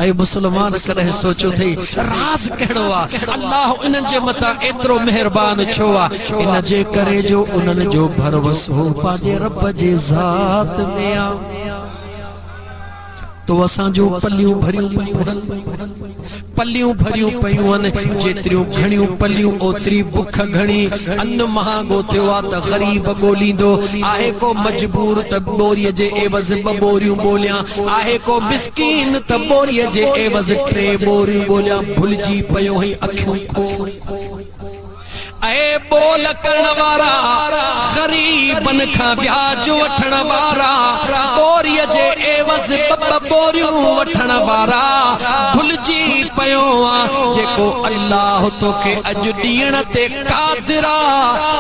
ऐ मुसलमान कदे सोचो थी राज कहिड़ो आ अल्लाह उन्हनि जे मथां एतिरो मेहरबान छो आ इन जे करे जो उन्हनि जो भरोसो पंहिंजे रब जे ज़ात में आ तो असां जो पल्लियूं भरियूं पयूं आहिनि जेतिरियूं घणियूं पल्लियूं ओतिरी बुख घणी अन्न महांगो थियो आ त ग़रीब ॻोल्हींदो आहे को मजबूर त बोरीअ जे एवज़ ॿ बोरियूं ॿोलियां आहे को मिस्कीन त बोरीअ जे एवज़ 3 बोरियूं ॿोलियां भुलिजी पयो ही अखियूं खोल ऐ बोल करण वारा गरीबन खां ब्याज वठण वारा बोरीअ जे एवज़ ॿ बोरियूं वठण वारा भुलिजी पयो आ जेको अल्लाह तोखे अॼु ॾियण ते क़ादिर आ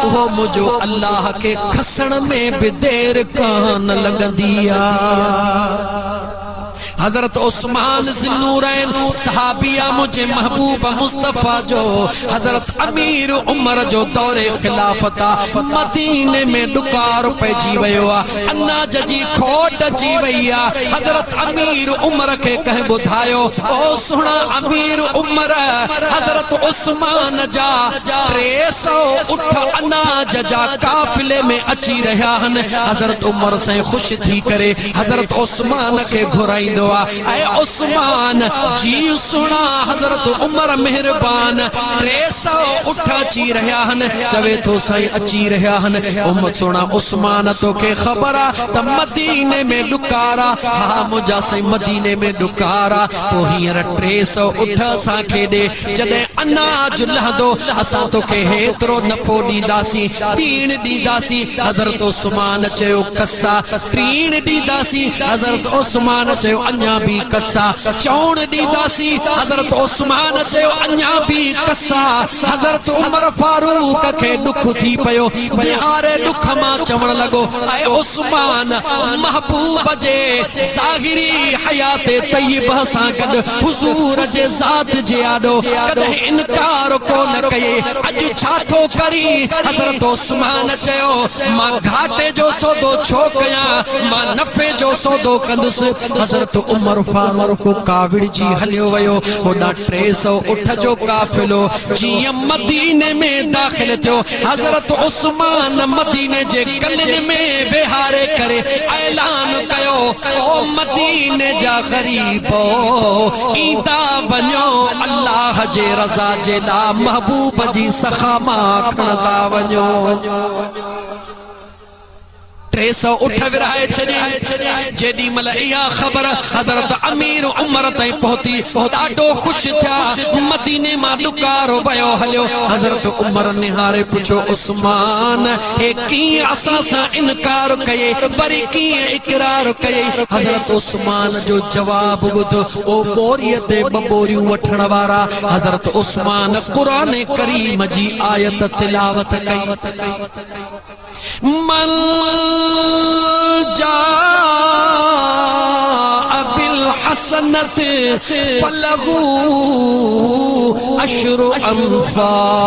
उहो मुंहिंजो अल्लाह खे खसण में बि देर कान लॻंदी आ हजरत उस्मान ज़िन्नूरैन सहाबिया मुझे महबूब मुस्तफा जो हजरत अमीर उमर जो दौरे खिलाफता मदीने में डुकार पइजी वयो आ अनाज जी खोट अची वई आ हजरत अमीर उमर के कह बुधायो ओ सुना अमीर उमर हजरत उस्मान जा 300 उठ अनाज जा काफिले में अची रहा हन हजरत उमर से खुश थी करे हजरत उस्मान के घुराइंदो ऐ उस्मान जी सुना हजरत उमर मेहरबान 300 उठ अची रहा हन चवे तो साईं अची रहा हन उम्मत सुना उस्मान तो के खबर आ त मदीने में डुकारा हा मुझा साईं मदीने में डुकारा तो हींअर 300 उठ असां खे दे जदे अनाज लहंदो असां तो के हेतिरो नफ़ो ॾींदासीं पीण ॾींदासीं हजरत उस्मान चयो कसा पीण ॾींदासीं हजरत उस्मान चयो अञा भी कसा चौण ॾींदासीं हजरत उस्मान चयो अञा भी कसा हजरत उमर फारूक खे दुख थी पयो बिहारे दुख मां चवण लॻो ऐ उस्मान महबूब जे ज़ाहिरी हयात तय्यबह सां गॾु हुजूर जे ज़ात जे आॾो कॾहिं इनकार कोन कये अॼु छा थो करी हजरत उस्मान चयो मां घाटे जो सौदो छो कयां मां नफ़े जो सौदो कंदुसि हजरत उमर फारूक काविड़ जी हलियो वयो होॾा 300 उठ जो काफिलो जीअं मदीने में दाख़िल थियो हजरत उस्मान मदीने जे गलिन में विहारे करे ऐलान कयो ओ मदीने जा ग़रीबो ईंदा वञो अल्लाह जे रज़ा जे लाइ महबूब जी सखा मां खणंदा वञो 300 उठ विराए छॾे जेॾी महिल इहा ख़बर हज़रत अमीर उमर ताईं पहुती ॾाढो ख़ुशि थिया मदीने मां डुकारो वयो हलियो हज़रत उमर निहारे पुछो उस्मान हे कीअं असां सां इनकार कये वरी कीअं इक़रार कये हज़रत उस्मान जो जवाब ॿुध ओ बोरीअ ते 2 बोरियूं वठण वारा हज़रत उस्मान क़ुरान करीम जी आयत तिलावत कई मन जा बिल हसनत फलहू अशरु अम्सालिहा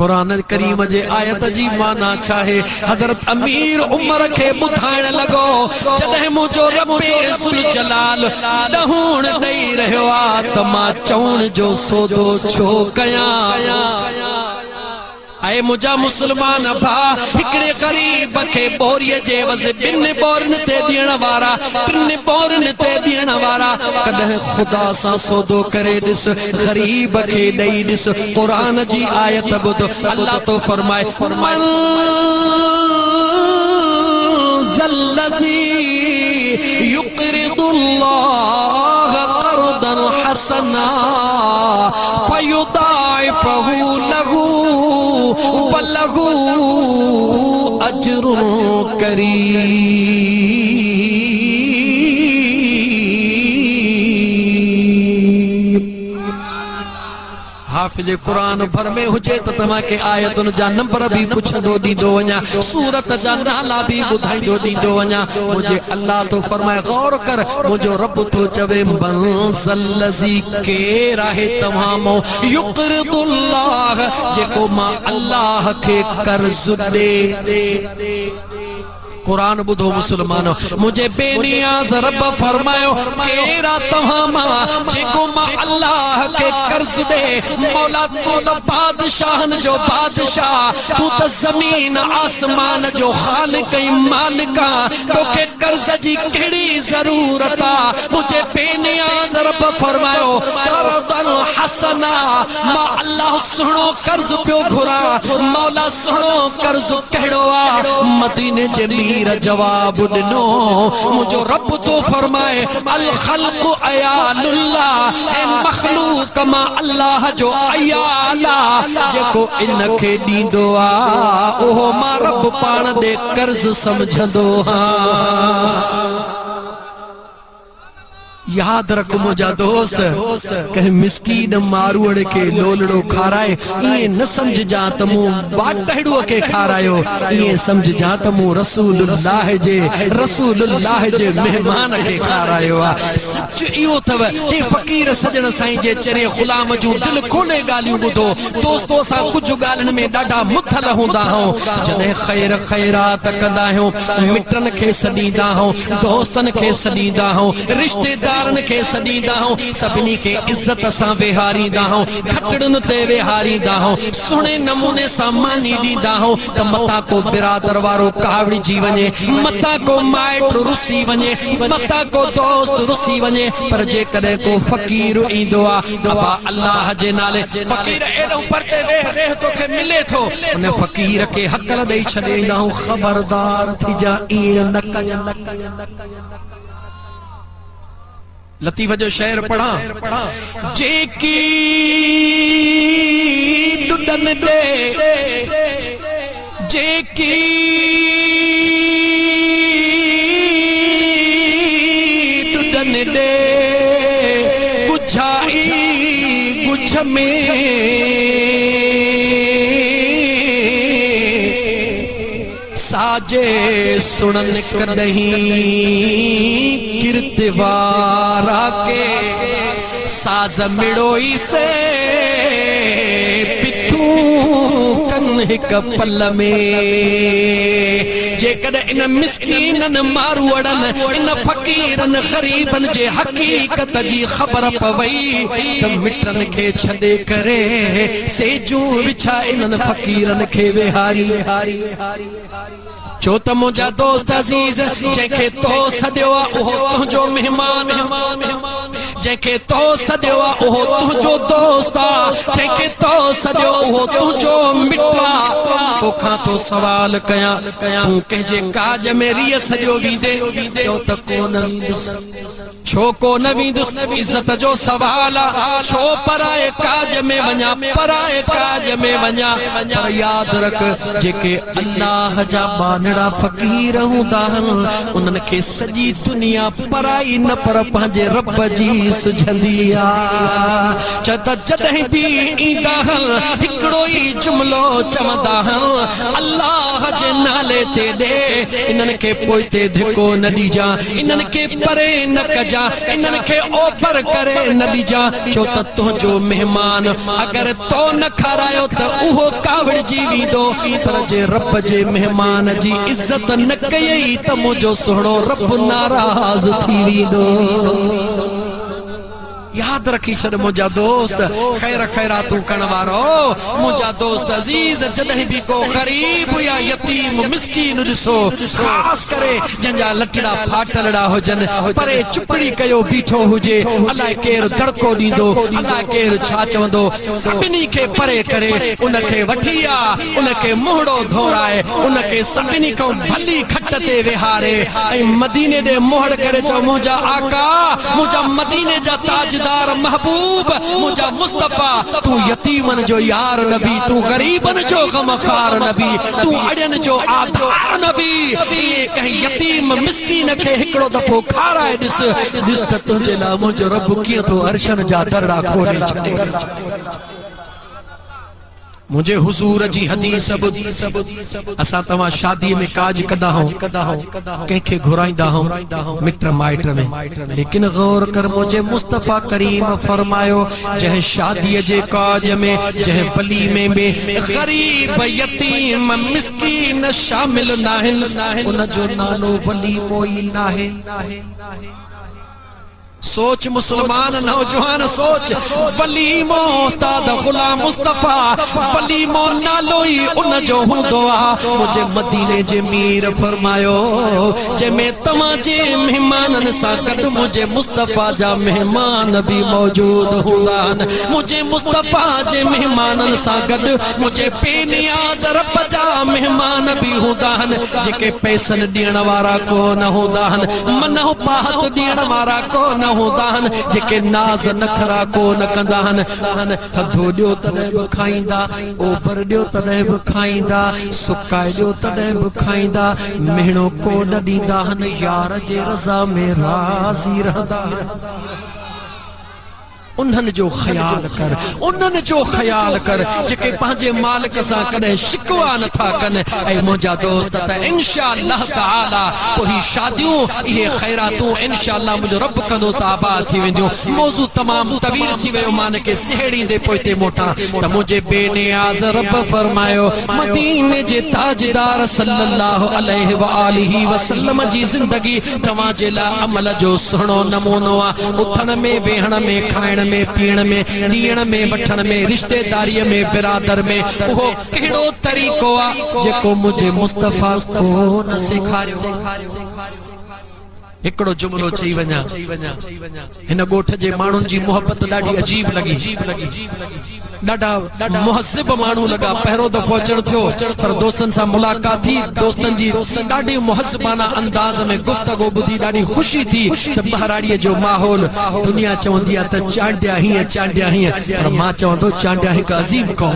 कुरान करीम जे आयत जी माना छा है हजरत अमीर उमर के बुधाइण लगो जदे मुझो रब्बे जुल जलाल दहूण दई रहो आ त मां चौण जो सौदो छो कया ऐ मुझा मुसलमान भा हिकड़े गरीब के बोरीअ जे वज़ 2 बोरन ते ॾियण वारा 3 बोरन ते ॾियण वारा कॾहिं ख़ुदा सां सौदो करे ॾिस गरीब खे ॾेई ॾिस क़ुरान जी आयत ॿुध अल्लाह तो फरमाए फरमान ज़ल्लज़ी युक़रिदुल्लाह क़र्दन हसना फयुदाइफहु लहू वलहू अजरुन करीम। हाफिज हाफिज़ कुरान भर में हुजे त तव्हांखे आयतुनि जा नंबर भी पुछंदो ॾींदो वञा, सूरत जा नाला भी ॿुधाईंदो ॾींदो वञा। मुझे अल्लाह तो फरमाए गौर कर, मुझो रब तो चवे मनज़ल्लज़ी केर आहे तव्हां मो युक़रिदुल्लाह जेको मां अल्लाह के कर्ज दे। कुरान बुधो मुसलमानो, मुझे बेनियाज रब फरमायो केरा तमामा जेको मां अल्लाह के कर्ज दे। मौला तू तो बादशाहन जो बादशाह, तू तो जमीन आसमान जो खालिक ऐं मालिका, तोखे कर्ज जी केड़ी जरूरत आ। मुझे बेनियाज रब फरमायो करदन हसना, मां अल्लाह सुनो कर्ज पियो घुरा। मौला सुनो कर्ज केड़ो आ? मदीने जे जवाब दिनो, मुझो रब तो फरमाए अल खल्क़ु अयालुल्लाह, ए मखलूक मां अल्लाह जो अयाला जेको इनखे ॾींदो आ ओहो मां रब पाण दे कर्ज समझंदो हां। याद रख मुझा दोस्त, कहीं मिस्कीन मारूअड़ के लोलड़ो खाराए ये न समझ जा त मूं बाटड़ो के खारायो, ये समझ जा त मूं रसूलुल्लाह जे मेहमान के खारायो आ। सच इहो थव हे फकीर सजण साईं जे चरे गुलाम जो दिल खोले गालियूं ॿुधो। दोस्तो असां कुछ ॻाल्हियुनि में ॾाढा मुथल हूंदा आहियूं, जॾहिं ख़ैर ख़ैरात कंदा आहियूं, मिटनि खे सॾींदा आहियूं, दोस्तनि खे सॾींदा आहियूं, रिश्तेदार के सदीदा हो, सभिनी के इज्जत सां वेहारींदा हो, खटड़न ते वेहारींदा हो, सुणे नमूने सां मानी ॾींदा हो त मता को बिरादर वारो कावड़ी जी वञे, मता को माइट रुसी वञे, मता को दोस्त रुसी वञे, पर जे कॾहिं को फकीर ईंदो आ अबा अल्लाह जे नाले फकीर एॾो परते वेह तोखे मिले थो, उन फकीर के हकल ॾेई छॾींदा हो। ख़बरदार थी जा ईअं न कजां। लतीफ़ जो शेर पढ़ा, जेकी दुदन दे, जेकी दुदन दे, गुझाई गुझ में साजे सुनन कदहीं किरतवारा के, साज मिड़ोई से पिथू कन हिक पल में। जेकॾ इन मिस्कीनन मारूअड़न, इन फकीरन गरीबन जे हकीकत जी ख़बर पवई त मिटन खे छॾे करे सेजूं विछा इन्हनि फकीरन खे वेहारी। छो त मुंहिंजा दोस्त अज़ीज़, जंहिंखे तो सॾियो आहे उहो तुंहिंजो मेहमान, जंहिंखे तो सॾियो आहे उहो तुंहिंजो दोस्त आहे, जंहिंखे तो सॾियो उहो तुंहिंजो मिटु आहे। तोखां तो सवाल कयां, तूं कंहिंजे काज में रीह सॼो वींदे, चओ त को न वींदुसि, छो को न वींदुसि? इज़त जो सवाल आहे, छो पराए काज में वञा, पराए काज में वञा। पर यादि रख, जेके अल्लाह जा बानड़ा फकीर हूंदा आहिनि उन्हनि खे सॼी दुनिया पराई न पर पंहिंजे रब जी सुझंदी आहे। छो त जॾहिं बि ईंदा आहिनि हिकिड़ो ई जुमिलो चवंदा आहिनि, अल्लाह जे नाले ते ॾे, इन्हनि खे पोइ ते धिको न ॾिजां, इन्हनि खे परे न कजां, इन्हनि खे ओपर करे न ॾिजां। छो त तुंहिंजो मेहमान अगरि तो न खारायो त उहो कावड़जी वेंदो, पर जे रब जे मेहमान जी इज्जत न कयई त मुंहिंजो सुहिणो रब नाराज़ थी वेंदो। याद रखी छड़ मुझा दोस्त, खैर खैरातूं करण वारो मुझा दोस्त अजीज, जॾहिं भी को गरीब या यतीम मिस्कीन ॾिसो, खास करे जंहिंजा लटड़ा फाटलड़ा हुजन, परे चुपड़ी कयो बीठो हुजे, अलाए केर दड़को ॾींदो, अलाए केर छा चवंदो, सभिनी खे परे करे उनखे वठी आ, उनखे मुहड़ो धोराए, उनखे सभिनी खां भली खट ते विहारे ऐं मदीने ॾे मोहड़ करे चओ, मुंहिंजा आका, मुंहिंजा मदीने जा ताज महबूब, मुझा मुस्तफा, तू यतीमन जो यार नबी, तू गरीबन जो गमखार नबी, तू अड़न जो आधार नबी। ये कहीं यतीम मिस्कीन के हिकड़ो दफो खाराए दिस त तुझे नाम जो रब किए तो अर्शन जा दरड़ा खोले छड़े। मुझे हुजूर जी हदीस असा तवा शादी में काज कदा हो कंखे घुराइंदा हो मिट माइट में, लेकिन गौर कर मुझे मुस्तफा करीम फरमायो जह शादी जे काज में जह वलीमे में गरीब यतीम मिस्कीन शामिल नाहिन, उन जो नालो वलीमो ही नाहे। सोच मुसलमान नौजवान सोच, वलीमो उस्ताद गुलाम मुस्तफा वलीमो नालो ही उन जो हुंदो आ। मुझे मदीने जे मीर फरमायो जंहिंमें तव्हां जे मेहमानन सां गॾु मुझे मुस्तफा जा मेहमान भी मौजूद हूंदा आहिनि। मुझे मुस्तफा जे मेहमानन सां गॾु मुझे बेनियाज़ रब जा मेहमान भी हूंदा आहिनि, जेके पैसनि ॾियण वारा कोन हूंदा आहिनि, मनहु पाहत ॾियण वारा कोन हूंदा आहिनि, जेके नाज़ नखरा कोन कंदा आहिनि। थधो ॾियो तॾहिं बि खाईंदा, ओभर ॾियो तॾहिं बि खाईंदा, सुकाए ॾियो तॾहिं बि खाईंदा, मेणो कोन ॾींदा आहिनि, यार जे रज़ा में राज़ी रहंदा। उन्हनि जो ख्याल कर, उन्हनि जो ख्याल कर जेके पंहिंजे मालिक सां कॾहिं शिकवा नथा कनि। ऐं मुंहिंजा दोस्त त इंशाअल्लाह ताला पोइ शादियूं इहे ख़ैरातूं इंशाअल्लाह मुंहिंजो रब कंदो त आबाद थी वेंदियूं। मौज़ू तमामु तवील थी वियो, मान खे सेहड़ींदे पोइते मोटा त मुंहिंजे बेनियाज़ रब फरमायो मदीने जे ताजदार सल्लल्लाहु अलैहि व आलिहि वसल्लम जी ज़िंदगी तव्हांजे लाइ अमल जो सुहिणो नमूनो आहे। उथण में वेहण में खाइण में पीण में ॾियण में वठण में रिश्तेदारीअ में बिरादर में उहो कहिड़ो तरीक़ो आहे जेको मुझे मुस्तफा को न सेखारियो। हिकिड़ो जुमलो चई वञा, हिन ॻोठ जे माण्हुनि जी मोहब्बत ॾाढी अजीब लॻी, ॾाढा मुहज़िब माण्हू लॻा। पहिरों दफ़ो अचण थियो पर दोस्तनि सां मुलाक़ात थी, दोस्तनि जी ॾाढी मुहज़िबाना अंदाज़ में गुफ़्तगू ॿुधी ॾाढी ख़ुशी थी त बहराड़ीअ जो माहौल। दुनिया चवंदी आहे त चांडिया हीअं चांडिया हीअं, पर मां चवंदो चांडिया हिकु अज़ीम क़ौम।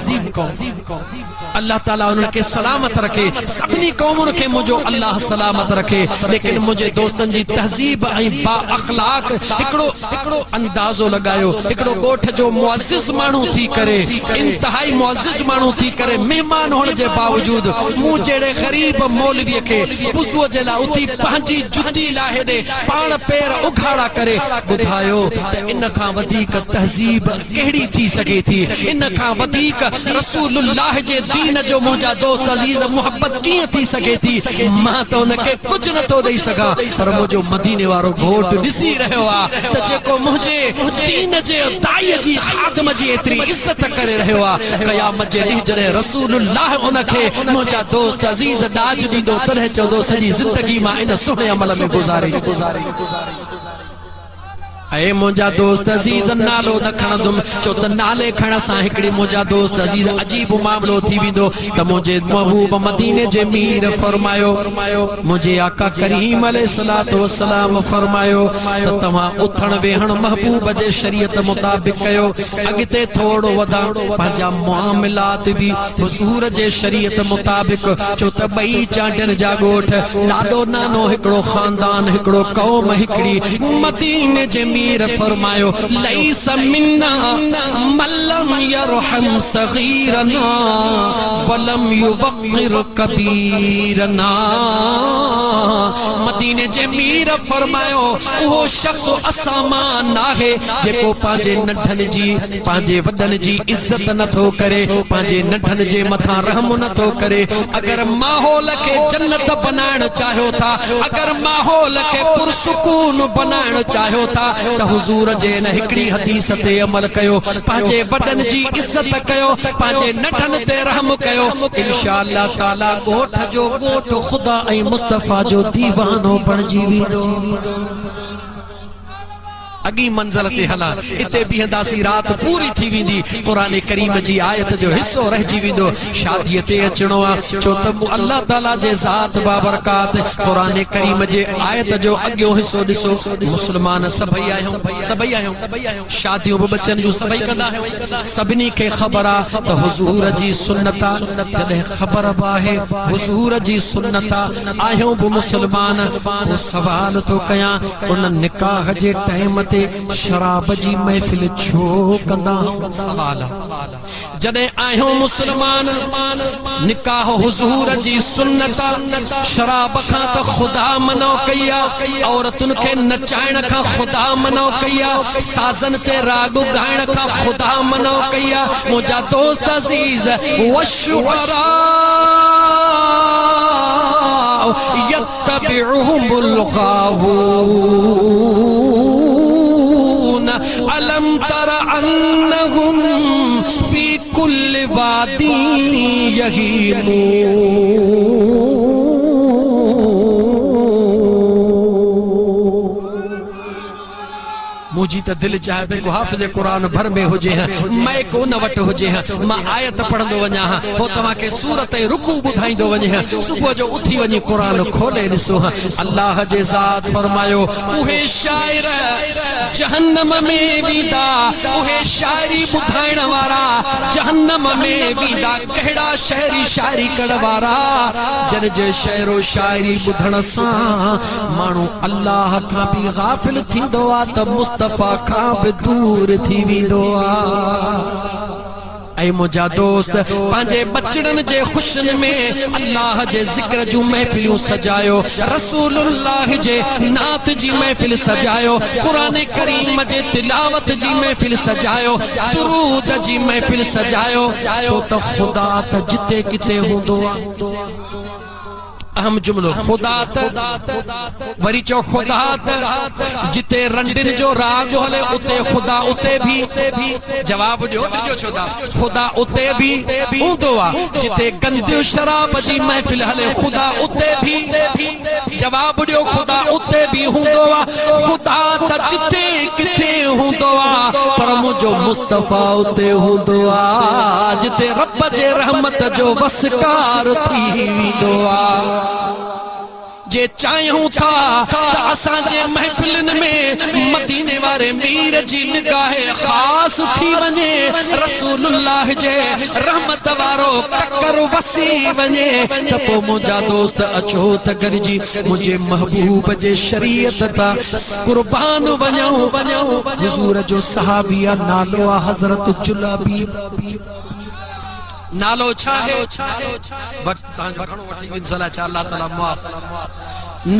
अल्लाह ताला उन्हनि खे सलामत रखे, सभिनी क़ौमुनि खे मुंहिंजो अल्लाह सलामत रखे। लेकिन मुंहिंजे दोस्तनि जी तहज़ीब ऐं बा अख़लाक हिकिड़ो अंदाज़ो लॻायो। हिकिड़ो ॻोठ जो मुअज़्ज़िज़ माण्हू थी करे, इंतहाई मुअज़्ज़िज़ माण्हू थी करे, महिमान हुअण जे बावजूद मूं जहिड़े ग़रीब मौलवीअ खे वुज़ूअ जे लाइ उथी पंहिंजी जुती लाहे ॾे पाण पेर उघाड़ा करे ॿुधायो त इन खां वधीक तहज़ीब कहिड़ी थी सघे थी, इन खां वधीक रसूलुल्लाह जे दीन जो मुंहिंजा दोस्त अज़ीज़ मोहब्बत कीअं थी सघे थी। मां त उनखे कुझु नथो ॾेई सघां, पर मुंहिंजो मदीने वारो घोट ॾिसी रहियो आहे त जेको मुंहिंजे दीन जे दाईअ जी ख़ादम जी एतिरी इज़त करे रहियो आहे, क़यामत जे ॾींहुं जॾहिं रसूलुल्लाह उनखे मुंहिंजा दोस्त अज़ीज़ ॾाज ॾींदो तॾहिं चवंदो सॼी ज़िंदगी मां इन सुहिणे अमल में गुज़ारे। ऐ मुंहिंजा दोस्त अज़ीज़ नालो न खणंदुमि, छो त नाले खणण सां हिकिड़ी मुंहिंजा दोस्त अज़ीज़ अजीब मामिलो थी वेंदो। त मुंहिंजे महबूब मदीने जे मीर फरमायो, मुंहिंजे आका करीम अलैहिस्सलातु वस्सलाम फरमायो त तव्हां उथण वेहण महबूब जे शरीयत मुताबिक़ कयो। अॻिते थोरो वधा पंहिंजा मुआमिलात बि हुज़ूर जे शरीयत मुताबिक़, छो त ॿई चांडियुनि जा ॻोठ, ॾाढो नानो हिकिड़ो ख़ानदान, हिकिड़ो क़ौम, हिकिड़ी मदीने जे फरमायो लैस मिन्ना मल्लम यरहम सगीरना वलम युवक्किर कबीरना। मदीने जे मीर फरमायो उहो शख्स असां मां नाहे जेको पंहिंजे नंढनि जी पंहिंजे वॾनि जी इज़त नथो करे, पंहिंजे नंढनि जे मथां रहम नथो करे। अगरि माहौल खे जन्नत बनाइण चाहियो था, अगरि माहौल खे पुरसुकून बनाइण चाहियो था त हुजूर जे इन हिकिड़ी हदीस ते अमल कयो, पंहिंजे वॾनि जी इज़त कयो, पंहिंजे नंढनि ते रहम कयो। इंशाअल्लाह ताला ॻोठ जो ॻोठ ख़ुदा ऐं मुस्तफा जो दीवानो बणिजी वेंदो। अगी मंज़िल ते हला, इते बीहंदासीं, रात पूरी थी वेंदी, क़ुरान करीम जी आयत जो हिस्सो रहिजी वेंदो। शादीअ ते अचणो आहे छो त अल्लाह ताला जे ज़ात बाबरकात क़ुरान करीम जे आयत जो अॻियो हिस्सो ॾिसो। मुस्लमान सभई आहियूं, शादियूं बि बचनि जूं सभई कंदा आहियूं। सभिनी खे ख़बर आहे त हुज़ूर जी सुन्नत आहे, जॾहिं ख़बर बि आहे हुज़ूर जी सुन्नत आहे, आहियूं बि मुस्लमान। सवाल थो कयां, उन निकाह जे टाइम ते शराब जी महफिल छो कंदा सवाल जदे आयो मुसलमान निकाह हुजूर जी सुन्नत शराब खां त खुदा मनो कया औरतुन के नचाइण खां खुदा मनो कया साजन ते राग गाइण खां खुदा मनो कया मुजा दोस्त अजीज वशुरा यत्तबिउहुमुल गावून अलम तरा अन्नहुम फी कुल्लि वादी यहीमून। मुझी त दिल चाहे भई हाफिज़ कुरान भर में हुजे हैं मैं को न वट हुजे हैं मां आयत पढ़ंदो वञा हां हो तव्हां के सूरत ऐं रुकू ॿुधाईंदो वञे हां सुबुह जो उथी वञी कुरान खोले ॾिसो हां अल्लाह जे ज़ात फरमायो उहे शाइर जहन्नम में वेंदा उहे शाइरी ॿुधाइण वारा जहन्नम में वेंदा कहिड़ा शाइरी शाइरी करण वारा जन जे शाइरो शाइरी ॿुधण सां माण्हू अल्लाह खां बि गाफ़िल थींदो आहे त मुस्तफा खां बि दूर थी वेंदो आहे। मुझा दोस्त पांजे बचड़न जे खुशन में अल्लाह जे जिक्र जू महफिलूं सजायो रसूलुल्लाह जे नात जी महफिल सजायो कुरान करीम जे तिलावत जी महफिल सजायो दुरूद जी महफिल सजायो तो त खुदा त जिते किते हुंदो आ। अहम जुमलो खुदा वरी चो खुदा जिते रंडिन जो राग हले उते खुदा उते भी जवाब दियो जो छोदा खुदा उते भी हूंदो आ जिते गंदियो शराब जी महफिल हले खुदा उते भी जवाब दियो खुदा उते भी हूंदो आ खुदा त जिते किथे हूंदो आ पर मुझो मुस्तफा उते हूंदो आ जिते रब जे रहमत जो वसकार थी वेंदो आ। जे चाहूं था त असां जे महफिलन में मदीने वारे मीर जी निगाह खास थी वने रसूलुल्लाह जे रहमत वारो ककर वसी वने त पो मुझा दोस्त अचो त गरजी मुझे महबूब जे शरीयत ता कुर्बान वञो हुजूर जो सहाबिया नालो आ हजरत जुलाबी नालो छा है वक्त तां घणो वठी इंशाल्लाह अल्लाह ताला माफ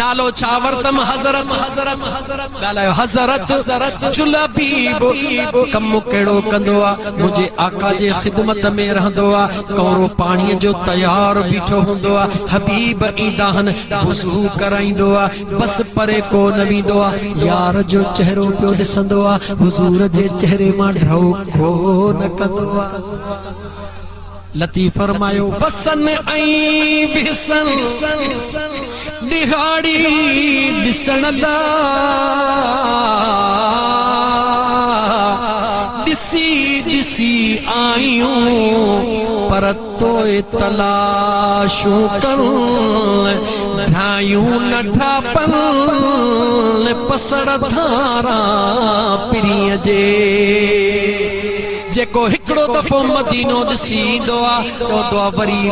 नालो छा वरतम हजरत गालायो हजरत जुलबीब कम केड़ो कंदो आ मुझे आका जे खिदमत में रहंदो आ कौरो पानी जो तैयार बीठो हुंदो आ हबीब ईंदाहन वुज़ू कराइंदो आ बस परे को न वींदो आ यार जो चेहरो पियो ॾिसंदो आ हुजूर जे चेहरे मां ढो को न कंदो आ। लतीफ फरमायो वसन आई बिसन दिहाड़ी दिसण दा दिसी दिसी आयूं पर तोए तलाशूं कर ढायूं नठा पन पसड़ धारा पिरीअ जे जेको हिकड़ो दफो मदीनो ॾिसींदो आ चवंदो आ वरी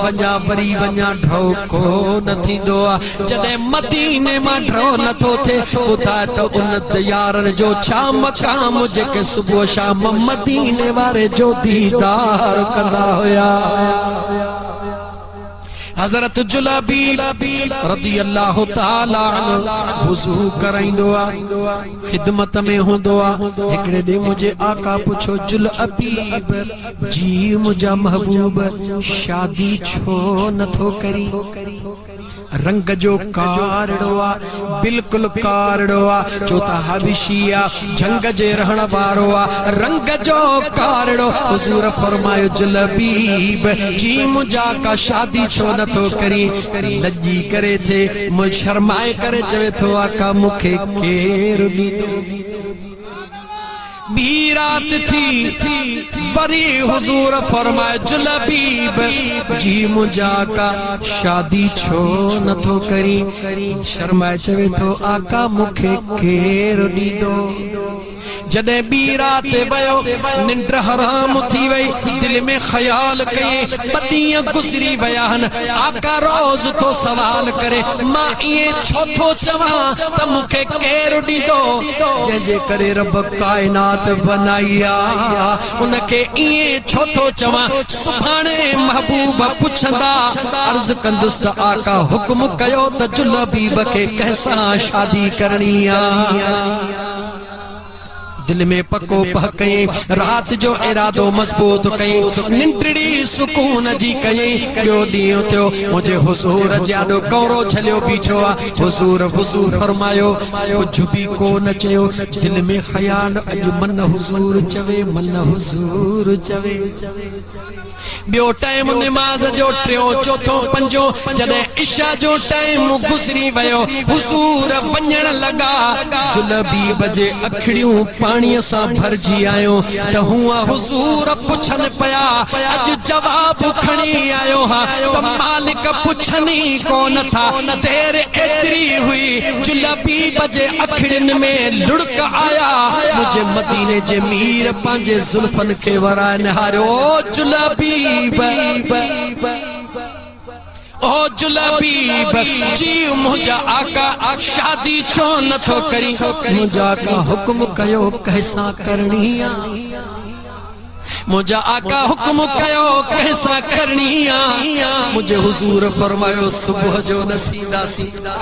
वञा ढोको न थींदो आ जॾहिं मदीने मां ढो नथो थिए ॿुधाए त उन यारन जो छा मक़ाम जेके सुबुह शाम मदीने वारे जो दीदार कंदा हुया। हजरत जुलाबी रदी अल्लाह ताला अन्हु वुज़ू कराइंदो आ खिदमत में हुंदो आ हिकड़े ॾे मुझे आका पुछो जुलबीब जी मुझा महबूब शादी छो नथो करी रंग जो कारड़ो आ बिल्कुल कारड़ो आ चोता हबशिया जंग जे रहण वारो आ रंग जो कारड़ो हुजूर फरमायो जुलबीब जी मुझा का शादी छो नथो करी लज्जी करे थे मुझ शर्माए करे चवे थो आका मुखे केर ॾींदो बी रात थी वरी हुजूर फरमाए जुलबीब जी मुझा का शादी छो नथो करी शर्माए चवे थो आका मुखे केर ॾींदो जदे बी रात वयो निंड हराम थी वई दिल में ख्याल कई बदिया गुजरी वया हन आका रोज तो सवाल करे मां ये छो थो चवा त मुखे केर दीदो जे करे रब कायनात बनाया उनके ये छो थो चवा सुभाणे महबूब पुछंदा अर्ज कंदुस त आका हुक्म कयो त जुलबीब के कैसा शादी करनी आ दिल में पको पह कई रात जो इरादो मजबूत कई निंटड़ी सुकून जी कई यो दियो थियो मुझे हुजूर जानो कौरो छलियो बीठो आ हुजूर हुजूर फरमायो कुछ भी को न चयो दिल में ख्याल अज मन हुजूर चवे मन हुजूर चवे बियो टाइम नमाज जो ट्रियो चौथो पंजो जदे इशा जो टाइम गुजरी वयो हुजूर वञण लगा जुलबी बजे अखड़ियों पानी सा भरजी आयो त हुआ हुजूर पुछन पया अज जवाब खणी आयो हा त मालिक पुछनी कोन था देर एतरी हुई जुलबी बजे अखड़िन में लुड़क आया मुझे मदीने जे मीर पांजे जुल्फन के वरा निहारो जुलबी ओ जुलबीब जी मुझा आका शादी छो न थो करी मुझा आका हुक्म कयो कैसा करनी आ मुझा आका हुक्म कयो कैसा करनी आ मुझे हुजूर फरमायो सुबह जो नसीदा सीधा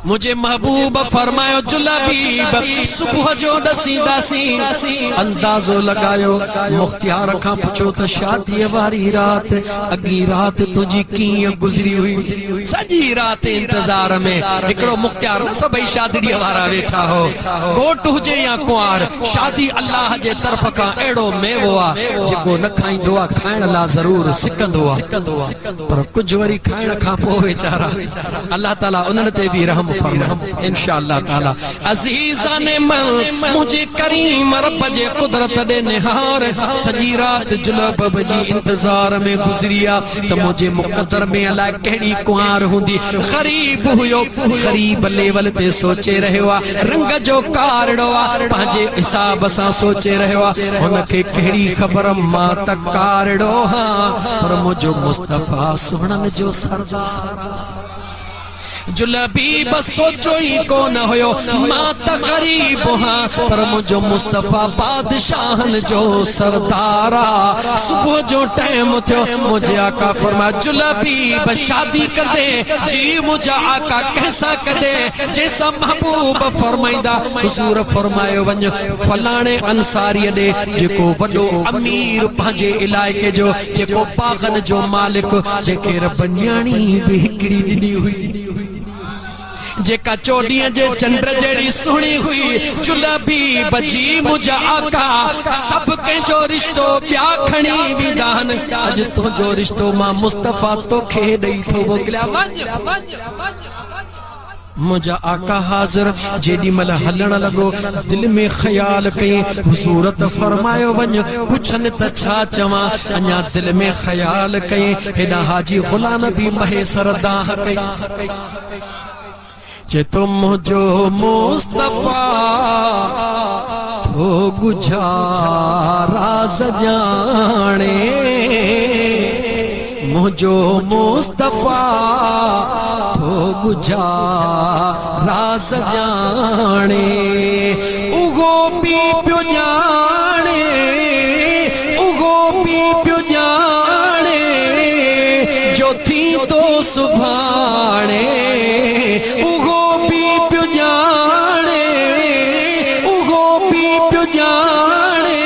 मुझे महबूब फरमायो जुलबीब सुबह जो दसीदा सी अंदाजो लगायो मुख्तियार खां पुछो त शादी वारी रात अगी रात तुझी कीअं गुजरी हुई सजी रात इंतजार में एकड़ो मुख्तियार सभई शादी वारा वेठा हो कोट हुजे या कुआर शादी अल्लाह जे तरफ का एड़ो मेवो आ जेको न खाइंदो आ खाइण ला जरूर सिकंदो आ पर कुछ वरी खाइण खां पो बेचारा अल्लाह ताला उन्हनि ते भी रहम इंशाअल्लाह ताला अजीजान मन मुझे करीम रब जे कुदरत दे निहार सजी रात जुलबीब जी इंतजार में गुजरिया त मुझे मुकद्दर में अला केड़ी कुआर हुंदी गरीब हुयो गरीब लेवल ते सोचे रहयो आ रंग जो कारड़ो आ पांजे हिसाब सा सोचे रहयो आ उनके केड़ी खबर मां त कारड़ो हां पर मुझो मुस्तफा सुहणन जो सरदार जुलबीब सोचो ही कोन होयो मां त गरीब हां पर मुझो मुस्तफा बादशाहन जो सरदारा सुबह जो टाइम थियो मुझे आका फरमा जुलबीब शादी कदे जी मुझा आका कैसा कदे जैसा महबूब फरमाइंदा हुजूर फरमायो वञ फलाणे अंसारी दे जेको वडो अमीर पांजे इलाके जो जेको बागन जो मालिक जेके रब न्याणी भी हिकड़ी दिनी हुई जेका चोडियां जे चंद्र जेड़ी सुणी हुई जुलबीब जी मुझा आका सब के जो रिश्तो प्या खणी विधान अज तो जो रिश्तो मां मुस्तफा तो खे दई थो मोकलिया मुझा आका हाजिर जेडी मल हलण लगो दिल में ख्याल कई हुजूरत फरमायो वञ पुछन त छा चवा अञा दिल में ख्याल कई हेदा हाजी गुलाम भी महेसर दाह कई जे तुम जो मुस्तफा तो गुजारा सजाने मुझो मुस्तफा तो गुजारा सजाने उगो पी पियो जाने उगो पी पियो जाने जो थी तो सुभाणे उगो पी पियो जाने उगो पी पियो जाने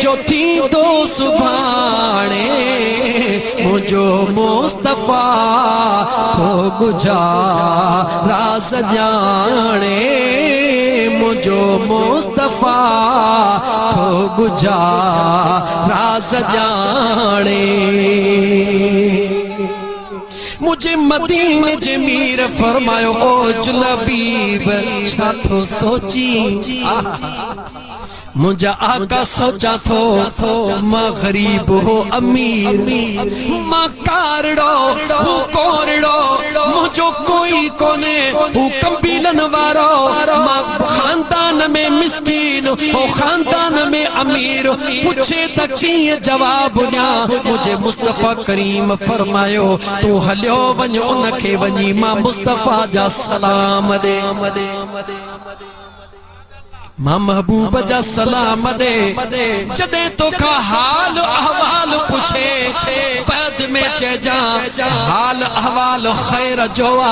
जो थी तो सुभाणे मुझो मुस्तफा तो गुजारा सजाने मुझो मुस्तफा तो गुजारा सजाने मुझे मदीने जे मीर फरमायो ओ जुलबीब छा तो सोची मुझा आका सोचा थो मां गरीब हो अमीर मां कारड़ो हू कोरड़ो मुझो कोई कोने हू कबीलन वारो मां खानदान में मिस्कीन हो खानदान में अमीर पूछे त कीअं जवाब ॾियां मुझे मुस्तफ़ा करीम फरमायो तू हलियो वञ उनखे वञी मां मुस्तफ़ा जा सलाम ॾे मां महबूब जा सलाम दे जदे तो का हाल अहवाल पूछे बाद में चेजा हाल अहवाल खैर जोआ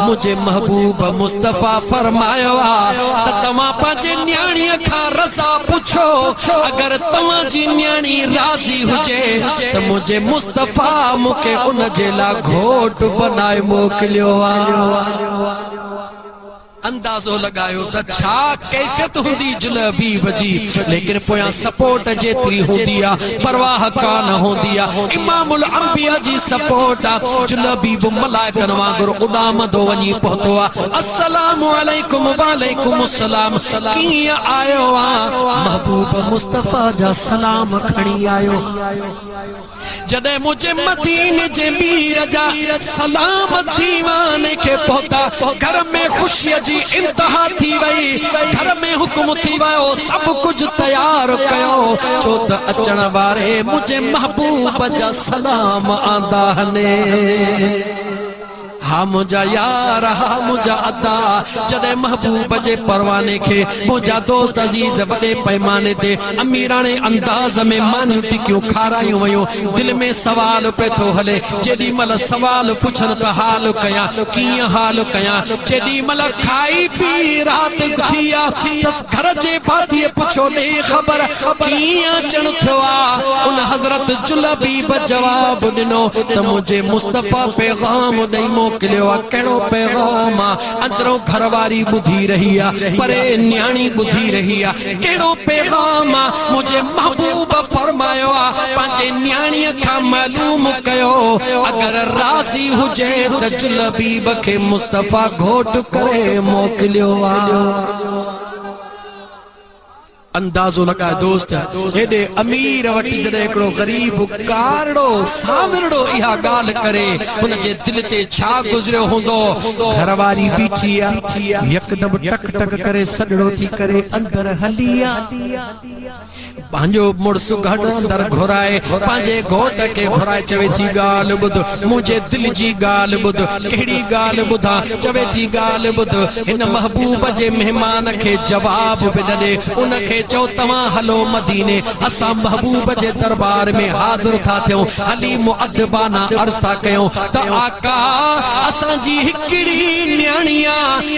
मुझे महबूब मुस्तफ़ा फरमायो त तमा पाजे न्याणी खा रज़ा पूछो अगर तमा जी न्याणी राज़ी हुजे त मुझे मुस्तफ़ा मुके उन जे ला घोट बनाए मोकलियो अंदाजो लगायो त छा कैफियत हुंदी जुलबी बजी लेकिन पोया सपोर्ट जेतरी हुंदी आ परवाह कान हुंदी आ इमामुल अंबिया जी सपोर्ट आ जुलबी मलाइकन वांगुर उडाम दो वनी पहुतो आ अस्सलामु अलैकुम वालेकुम अस्सलाम कीअं आयो आ महबूब मुस्तफ़ा जा सलाम खणी आयो जदे मुझे मदीने जे मीर जा सलाम दीवाने के पहुता घर में खुशी जी इंतहा थी वई घर में हुक्म थी वयो सब कुछ तैयार कयो छो त अचण वारे मुझे महबूब जा सलाम आंदा ने हा मुझा यार हा मुझा अदा जदे महबूब जे परवाने के मुझा दोस्त अजीज वडे पैमाने ते अमीराने अंदाज में मानियो टिकियो खारायो वयो दिल में सवाल पे तो हले जेडी मल सवाल पुछन त हाल कया किया हाल कया जेडी मल खाई पी रात गुथिया तस घर जे बाती पुछो दे खबर किया चण थवा उन हजरत जुलबी जवाब दिनो त मुझे मुस्तफ़ा पैगाम दई मोकलियो केड़ो पैगाम अंदरों घरवारी बुधी रही आ परे न्याणी बुधी रही आ केड़ो पैगाम मुझे महबूब फरमायो आ पांचे न्याणी का मालूम कयो अगर राजी हुजे त जुलबी के मुस्तफ़ा घोट करे मोकलियो आ अंदाजो लगाए दोस्त हेडे अमीर वटि जडे एकड़ो गरीब कारड़ो सावरड़ो इहा गाल करे उन जे दिल ते छा गुजरियो हुंदो घरवारी बीठी आ यकदम टक टक करे सडड़ो थी करे अंदर हलिया पांजो मुड़स घड़ अंदर घुराए पांजे घोट के घुराए चवे थी गाल बुध मुझे दिल जी गाल बुध केड़ी गाल बुधा चवे थी गाल बुध इन महबूब जे मेहमान के जवाब दे उनके चो तमा हलो मदीने असा महबूब जे दरबार में हाजिर था थियो अली मुअद्दबाना अर्ज था कयो त आका असा जी हिकड़ी न्याणिया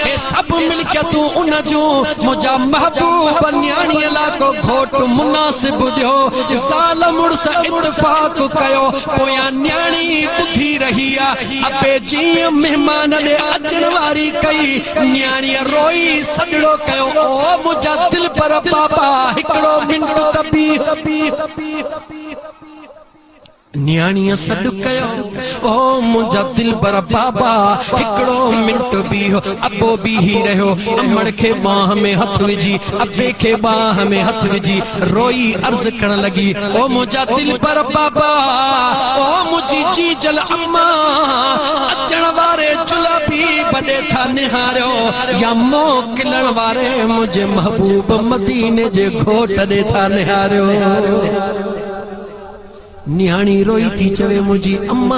ए सब मिलके तू उन जो मुजा महबूब न्याणिया ला को घोट मुनासिब दियो ज़ाल मुड़स इत्तेफाक कयो पोया न्याणी बुधी रही आ अबे जी मेहमान ने अचण वारी कई न्याणी रोई सडड़ो कयो ओ मुजा दिल पर बाबा हिकड़ो मिंट तबी न्याणी सड कयो ओ मुझा दिल बर बाबा हिकड़ो मिंट भी हो अबो भी ही रहो अमड़ के बाह में हथ विझी अबे के बाह में हथ विझी रोई अर्ज करण लगी ओ मुझा दिल बर बाबा ओ मुझी जी जल अम्मा अचण वारे जुलबी बडे था निहारो या मोकलण वारे मुझे महबूब मदीने जे घोट दे था निहारो न्याणी रोई थी चवे मुझी अम्मा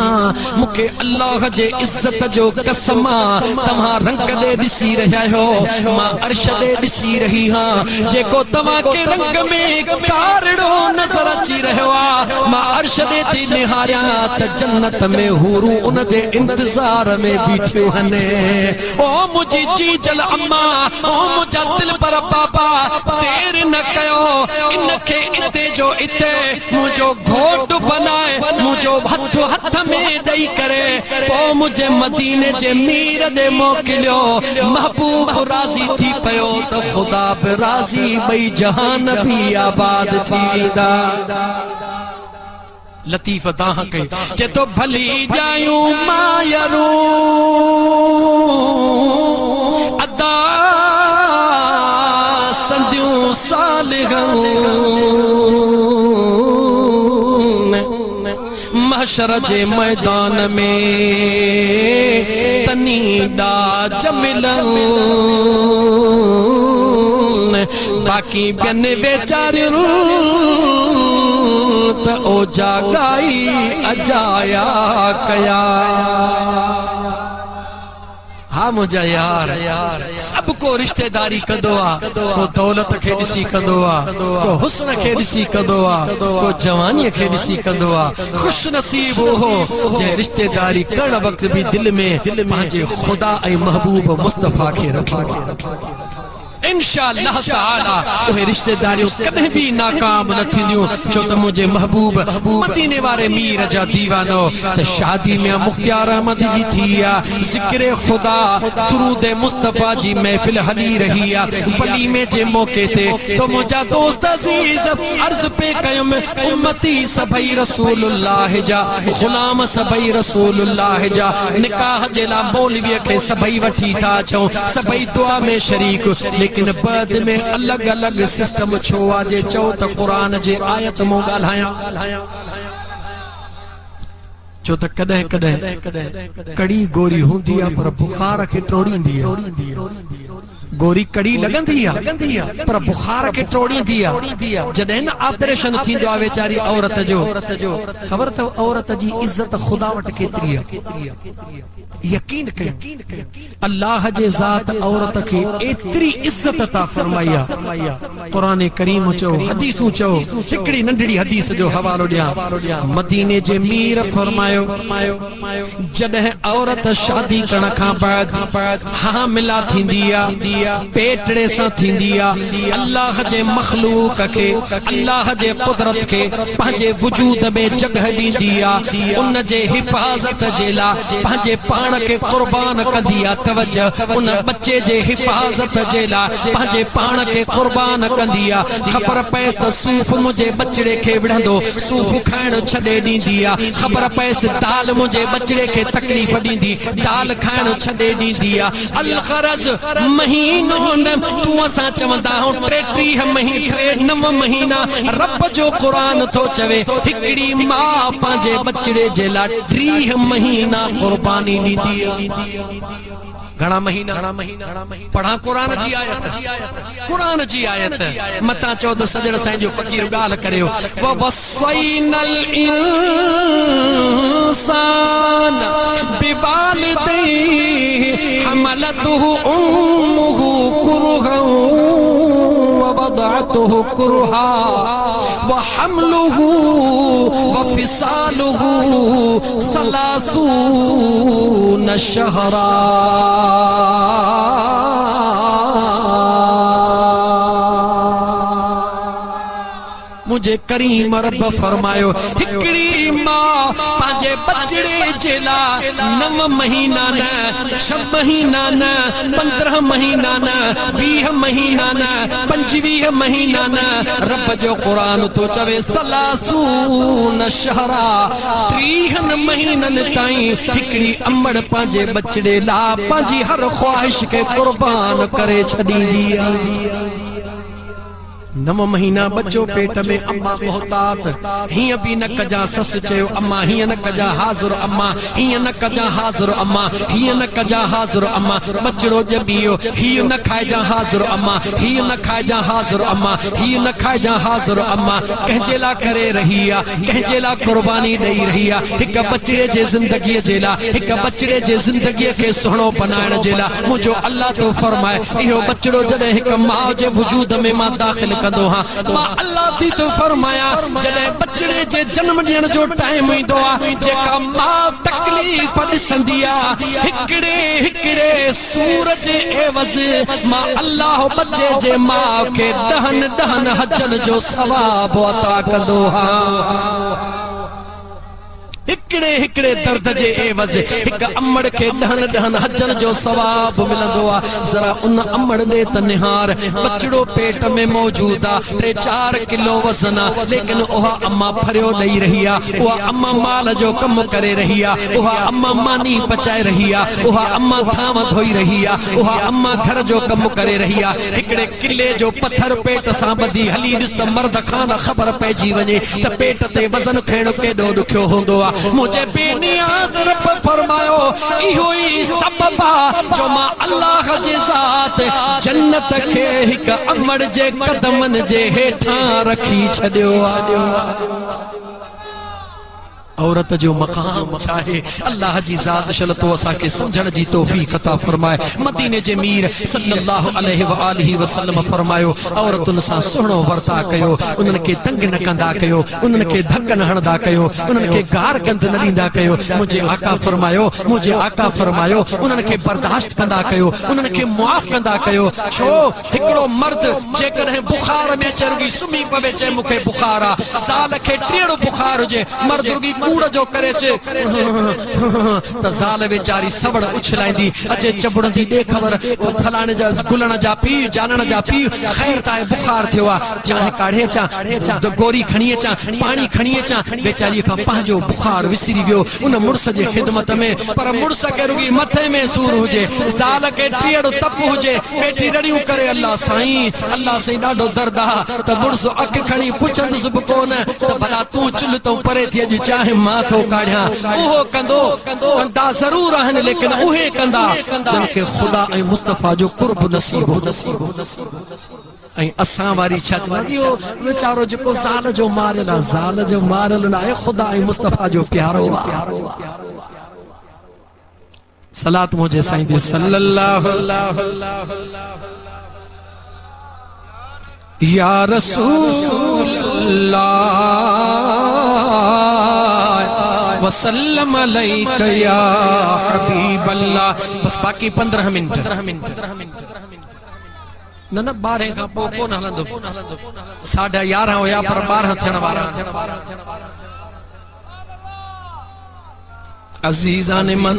मुके अल्लाह जे इज्जत जो कसमा तमा रंग दे दिसी रहा हो मां अर्श दे दिसी रही हां जेको तमा के रंग में कारड़ो नजर अची रहो आ मां अर्श दे थी निहारिया त जन्नत में हूरू उन जे इंतजार में बीठियो हने ओ मुझी जी जल अम्मा ओ मुझा दिल पर बाबा देर न कयो इनके इते जो इते मुझो घोट बनाए मुझो हथ हथ में दई करे पो मुझे मदीने जे मीर दे मोकलियो महबूब राजी थी पयो तो खुदा पे राजी बई जहान भी आबाद थीदा लतीफ ताह के जे तो भली जायूं मायरू अदा संदियूं सा सालिहन महशर जे मैदान में तनी ॾाज मिलन बाकी ॿियन वेचारियुनि त ओ जागाई अजाया कया। हाँ मुझा यार सबको रिश्तेदारी कंदो आ, को दौलत खे ॾिसी कंदो आ, को हुस्न खे ॾिसी कंदो आ, को जवानीअ खे ॾिसी कंदो आ। खुश नसीब हो जे रिश्तेदारी करण वक्त भी दिल में पंहिंजे खुदा ऐं महबूब मुस्तफा खे रखो। इंशाअल्लाह ताला उहे रिश्तेदारियों कदें भी नाकाम न थींदियूं, छो त मुझे महबूब मदीने वारे मीर जा दीवानो त शादी में मुख्तियार अहमद जी थी आ, जिक्र खुदा दुरूद मुस्तफा जी महफिल हली रही आ। वलीमे जे मौके ते तो मुझा दोस्त अजीज अर्ज पे कयुम उम्मती सभई रसूलुल्लाह जा गुलाम सभई रसूलुल्लाह जा निकाह जे ला मौलवी खे सभई वठी था अचूं, सभई दुआ में शरीक, लेकिन बाद में अलग अलग सिस्टम छो आ जे चओ त कुरान जे आयत मो ॻाल्हायां, छो त कॾहिं कॾहिं कड़ी गोरी हूंदी आ पर बुखार खे टोड़ींदी आ। गोरी कड़ी लगंदी आ पर बुखार के टोड़ींदी आ। जॾहिं न ऑपरेशन थींदो आ वेचारी औरत जो, ख़बर त औरत जी इज्जत खुदा वटि केतिरी आ। यकीन कयो अल्लाह जे ज़ात औरत खे एतिरी इज्जत ता फरमाई आ। कुरान करीम चओ, हदीसूं चओ, हिकड़ी नंढड़ी हदीस जो हवालो ॾियां। मदीने जे मीर फरमायो जॾहिं औरत शादी करण खां बाद हामिला थींदी आ, पेटड़े सां थींदी आ, अल्लाह जे मखलूक खे अल्लाह जे कुदरत खे पंहिंजे वजूद में जगह ॾींदी आ। उन जे हिफाज़त जे लाइ पंहिंजे पाण के कुर्बान कंदी आ। तवज्जो, उन बच्चे जे हिफाज़त जे लाइ पंहिंजे पाण के कुर्बान कंदी आ। ख़बर पएस त सूफ़ मुझे बचड़े खे विढ़ंदो, सूफ़ खाइण छॾे ॾींदी आ। ख़बर पएस दाल मुझे बचड़े खे तकलीफ़ ॾींदी, दाल खाइण छॾे ॾींदी आ। अल ग़रज़ महीनो न तूं असां चवंदा आहियूं 33 महीना 9 महीना रब जो कुरान थो चवे हिकड़ी मां पंहिंजे बचड़े जे लाइ 30 महीना कुर्बानी ॾींदी आ। घणा महीना पढ़ा कुरान जी आयत, कुरान जी आयत मता 14 सजण साईं जो फ़कीर ॻाल्हि करियो व वसैनल इंसान बिवालिदैहि हमलतहु उम्मुहु कुरहन व वदअतहु कुरहा व हमलुहु व फिसालुहु सलासून शहरा। मुझे करीम रब फरमायो हिकड़ी मां पंहिंजे बचड़े जे लाइ 9 महीना न 6 महीना न 15 महीना न 20 महीना न 25 महीना न रब जो कुरान तो चवे सलासून शहरा 30 महीननि ताईं हिकड़ी अमड़ पंहिंजे बचड़े लाइ पंहिंजी हर ख्वाहिश के कुर्बान करे छॾींदी आहे। 9 महीना बच्चो पेट में अम्मा मोहतात हिय भी न कजा सस चयो अम्मा हिय न कजा हाज़िर अम्मा हिय न कजा हाज़िर अम्मा हिय न कजा हाज़िर अम्मा बचड़ो ॼमियो हिय न खाइजा हाज़िर अम्मा हिय न खाइजा हाज़िर अम्मा हिय न खाइजा हाज़िर अम्मा कंहिंजे लाइ करे रही आ, कंहिंजे लाइ कुर्बानी ॾेई रही आ। हिक बचड़े जे ज़िंदगीअ जे लाइ, हिक बचड़े जे ज़िंदगीअ खे सुहिणो बनाइण जे लाइ मुंहिंजो अल्लाह तो फरमाए इहो बचड़ो जॾहिं हिक माउ जे वजूद में मां दाख़िल कंदो हां मां अल्लाह थी तो फरमाया जॾहिं बचड़े जे जन्म ॾियण जो टाइम ईंदो आहे जेका मां तकलीफ़ ॾिसंदी आहे हिकिड़े सूर जे एवज़ मां अल्लाह बचे जे माउ खे 10 हजन जो सवाब अता कंदो हां। हिक हिकड़े हिकड़े दर्द जे एवज़ हिक अमड़ के ॾहन ॾहन हजन जो सवाब मिलंदो आ। जरा उन अमड़ दे त निहार बचड़ो पेट में मौजूद आ 3-4 किलो वजन आ, लेकिन उहा अम्मा फरियो ॾेई रही आ, उहा अम्मा माल जो कम करे रही आ, उहा अम्मा मानी पचाए रही आ, उहा अम्मा थाम धोई रही आ, उहा अम्मा घर जो कम करे रही आ। हिकड़े किले जो पत्थर पेट सां ॿधी हली ॾिस त मर्द खां न ख़बर पइजी वञे त पेट ते वज़न खणण केॾो ॾुखियो हूंदो आ। मुंहिंजे बेनियाज़ रब फरमायो इहो ई सबब आ जो मां अल्लाह जे ज़ात जन्नत खे हिक अमड़ जे कदमनि जे हेठां रखी छॾियो आ। औरत जो मकाम चाहे अल्लाह जी ज़ात शलतो असा के समझण जी तौफीक अता फरमाए। मदीने जे मीर सल्लल्लाहु अलैहि व आलिहि वसल्लम फरमायो औरतुन सां सुहिणो वर्ता कयो, उन्हनि खे तंग न कंदा कयो, उन्हनि खे धक न हणंदा कयो, उन्हनि खे गार गंद न ॾींदा कयो। मुंहिंजे आका फरमायो उन्हनि खे बर्दाश्त कंदा कयो, उन्हनि खे मुआफ़ कंदा कयो। छो हिकिड़ो मर्द जेकॾहिं बुखार में अचे रुगी सुम्ही पवे चए मूंखे बुखार आ, ज़ाल खे टेड़ो बुखार हुजे मर्द रुगी कूड़ जो करे चे त ज़ाल वेचारी सबड़ उछलाईंदी अचे चबड़ंदी दे खबर फलाणे जा गुलण जा पी जानण जा पी खैर ताए बुखार थियो आ, चाहे काढ़े चा गोरी खणी अचां पानी खणी अचां। वेचारी खां पंहिंजो बुखार विसरी वियो उन मुड़स जे खिदमत में, पर मुड़स खे रुगी मथे में सूर हुजे, ज़ाल खे टीअड़ो तप हुजे, वेठी रड़ियूं करे अल्लाह साईं ॾाढो दर्द आ त मुड़स अख खणी पुछंदुसि बि कोन त भला तूं चुल्ह तो परे थी अॼु चाहे माथो काढ़ियां। उहो कंदो कंदा ज़रूर आहिनि, लेकिन उहे कंदा जिनखे ख़ुदा ऐं मुस्तफ़ा जो कुर्ब नसीब हो। ऐं असां वारी छा चवंदा इहो वीचारो जेको ज़ाल जो मारियल आहे, ज़ाल जो मारियल न आहे, ख़ुदा ऐं मुस्तफ़ा जो प्यारो आहे। सलात मुंहिंजे साईं दी सल्लल्लाहु या रसूल अल्लाह वसल्लम अलैका या हबीब अल्लाह। बस बाकी 15 मिनट न 12 खां पोइ कोन हलंदो, 11:30 हुया पर 12 थियण वारा। अज़ीज़ान मन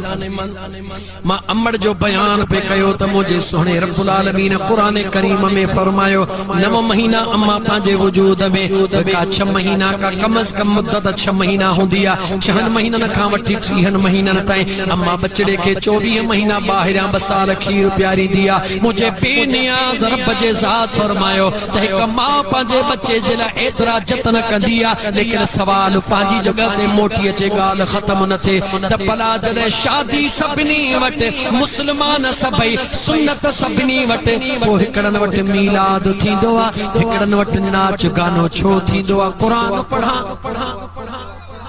मां अमड़ जो बयान पे कयो त मुझे सुहणे रब्बुल आलमीन कुरान करीम में फरमायो 9 महीना अम्मा पांजे वजूद में का 6 महीना का कम अज कम मुद्दत 6 महीना हुंदी आ। 6 महीनन खां वठी 30 महीनन ताईं अम्मा बचड़े के 24 महीना ॿाहिरां 2 साल खीर प्यारी दिया। मुझे बेनियाज़ रब जे ज़ात फरमायो त हिक मां पांजे बच्चे जे लाइ एतिरा जतन कंदी आ, लेकिन सवाल पांजी जगह ते मोटी अचे, ॻाल्हि ख़त्म न थिए त भला जॾहिं शादी सभिनी वटि मुस्लमान सभई सुन्नत सभिनी वटि, पोइ हिकिड़नि वटि मीलाद थींदो आहे, हिकिड़नि वटि नाच गानो छो थींदो आहे। क़ुरान पढ़ा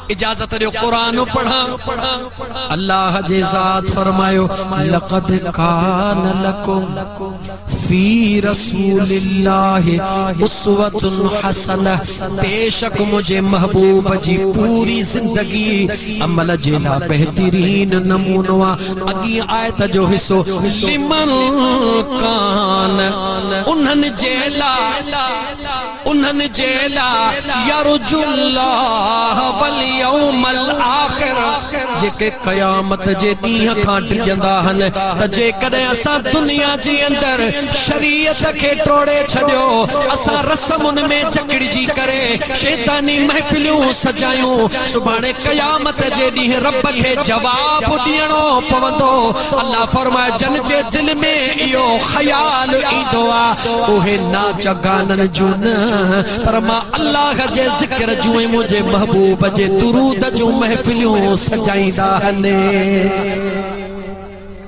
इजाजत दियो, कुरान पढ़ा। अल्लाह जे ज़ात फरमायो लक़द कान लकुम फी रसूलिल्लाहि उस्वतुन हसनह, बेशक मुझे महबूब जी पूरी जिंदगी अमल जे लाइ बेहतरीन नमूनो आहे। अॻी आयत जो हिस्सो लिमन कान उन्हनि जे लाइ यरजुल्लाह वल यौमल आखिर, जेके क़यामत जे ॾींहं खां डिॼंदा आहिनि त जेकॾहिं असां दुनिया जे अंदरि शरीयत खे टोड़े छॾियो, असां रस्मुनि में जकड़जी करे शैतानी महफ़िलूं सजायूं, सुभाणे क़यामत जे ॾींहुं रब खे जवाब ॾियणो पवंदो। अल्लाह फरमाए जन जे दिल में इहो ख़याल ईंदो आहे उहे नाच गाननि जूं न, पर मां अल्लाह जे ज़िक्र जूं मुंहिंजे महबूब जे दुरूद जूं महफ़िलूं सजाईंदा आहिनि।